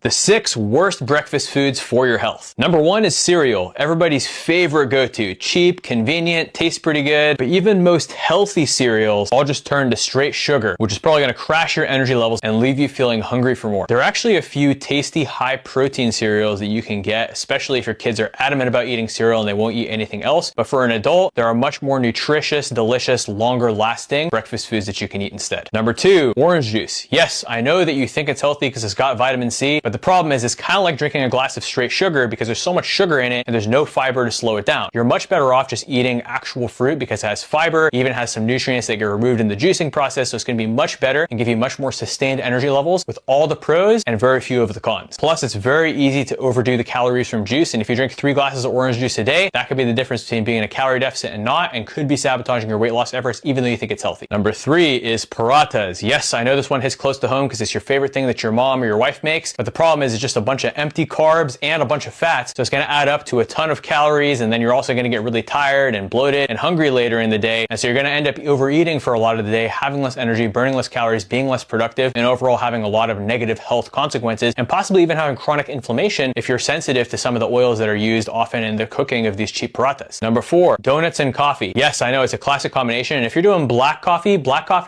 The 6 worst breakfast foods for your health. Number 1 is cereal, everybody's favorite go-to. Cheap, convenient, tastes pretty good, but even most healthy cereals all just turn to straight sugar, which is probably gonna crash your energy levels and leave you feeling hungry for more. There are actually a few tasty, high-protein cereals that you can get, especially if your kids are adamant about eating cereal and they won't eat anything else. But for an adult, there are much more nutritious, delicious, longer-lasting breakfast foods that you can eat instead. Number 2, orange juice. Yes, I know that you think it's healthy because it's got vitamin C, but the problem is it's kind of like drinking a glass of straight sugar because there's so much sugar in it and there's no fiber to slow it down. You're much better off just eating actual fruit because it has fiber, even has some nutrients that get removed in the juicing process, so it's going to be much better and give you much more sustained energy levels with all the pros and very few of the cons. Plus, it's very easy to overdo the calories from juice, and if you drink 3 glasses of orange juice a day, that could be the difference between being in a calorie deficit and not, and could be sabotaging your weight loss efforts even though you think it's healthy. Number 3 is parathas. Yes, I know this one hits close to home because it's your favorite thing that your mom or your wife makes, but the problem is it's just a bunch of empty carbs and a bunch of fats, so it's going to add up to a ton of calories, and then you're also going to get really tired and bloated and hungry later in the day, and so you're going to end up overeating for a lot of the day, having less energy, burning less calories, being less productive, and overall having a lot of negative health consequences, and possibly even having chronic inflammation if you're sensitive to some of the oils that are used often in the cooking of these cheap parathas. Number 4, donuts and coffee. Yes, I know it's a classic combination, and if you're doing black coffee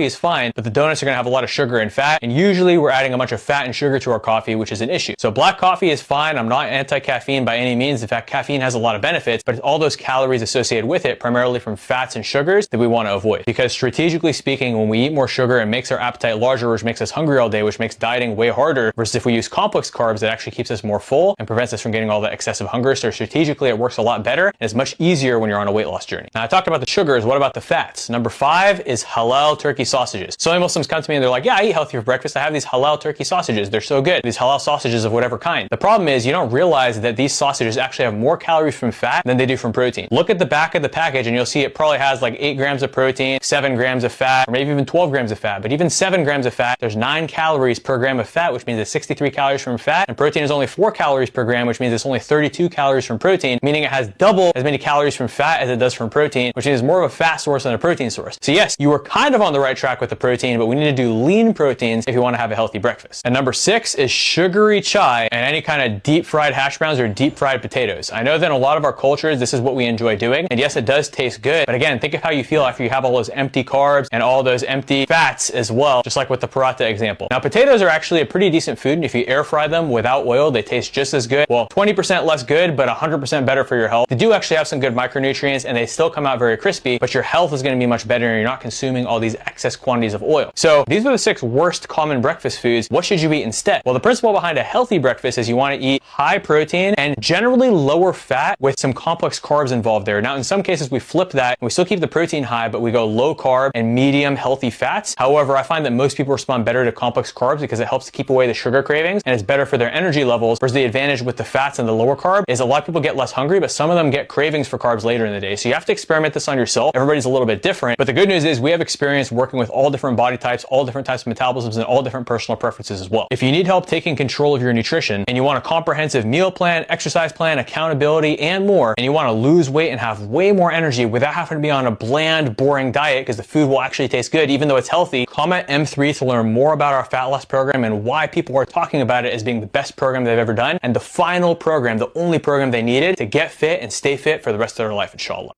is fine, but the donuts are going to have a lot of sugar and fat, and usually we're adding a bunch of fat and sugar to our coffee, which is an issue. So black coffee is fine. I'm not anti-caffeine by any means. In fact, caffeine has a lot of benefits, but it's all those calories associated with it, primarily from fats and sugars, that we want to avoid. Because strategically speaking, when we eat more sugar, it makes our appetite larger, which makes us hungry all day, which makes dieting way harder, versus if we use complex carbs, it actually keeps us more full and prevents us from getting all that excessive hunger. So strategically, it works a lot better, and it's much easier when you're on a weight loss journey. Now, I talked about the sugars. What about the fats? Number 5 is halal turkey sausages. So many Muslims come to me and they're like, yeah, I eat healthy for breakfast. I have these halal turkey sausages. They're so good. These halal sausages of whatever kind. The problem is you don't realize that these sausages actually have more calories from fat than they do from protein. Look at the back of the package and you'll see it probably has like 8 grams of protein, 7 grams of fat, or maybe even 12 grams of fat. But even 7 grams of fat, there's 9 calories per gram of fat, which means it's 63 calories from fat, and protein is only 4 calories per gram, which means it's only 32 calories from protein, meaning it has double as many calories from fat as it does from protein, which means it's more of a fat source than a protein source. So yes, you were kind of on the right track with the protein, but we need to do lean proteins if you want to have a healthy breakfast. And number 6 is sugary chai and any kind of deep fried hash browns or deep fried potatoes. I know that in a lot of our cultures, this is what we enjoy doing. And yes, it does taste good. But again, think of how you feel after you have all those empty carbs and all those empty fats as well, just like with the paratha example. Now, potatoes are actually a pretty decent food. And if you air fry them without oil, they taste just as good. Well, 20% less good, but 100% better for your health. They do actually have some good micronutrients and they still come out very crispy, but your health is going to be much better and you're not consuming all these excess quantities of oil. So these are the 6 worst common breakfast foods. What should you eat instead? Well, the principle behind a healthy breakfast is you want to eat high protein and generally lower fat with some complex carbs involved there. Now, in some cases, we flip that and we still keep the protein high, but we go low carb and medium healthy fats. However, I find that most people respond better to complex carbs because it helps to keep away the sugar cravings and it's better for their energy levels. Whereas the advantage with the fats and the lower carb is a lot of people get less hungry, but some of them get cravings for carbs later in the day. So you have to experiment this on yourself. Everybody's a little bit different, but the good news is we have experience working with all different body types, all different types of metabolisms, and all different personal preferences as well. If you need help taking control of your nutrition and you want a comprehensive meal plan, exercise plan, accountability, and more, and you want to lose weight and have way more energy without having to be on a bland, boring diet because the food will actually taste good even though it's healthy, comment M3 to learn more about our fat loss program and why people are talking about it as being the best program they've ever done and the final program, the only program they needed to get fit and stay fit for the rest of their life, inshallah.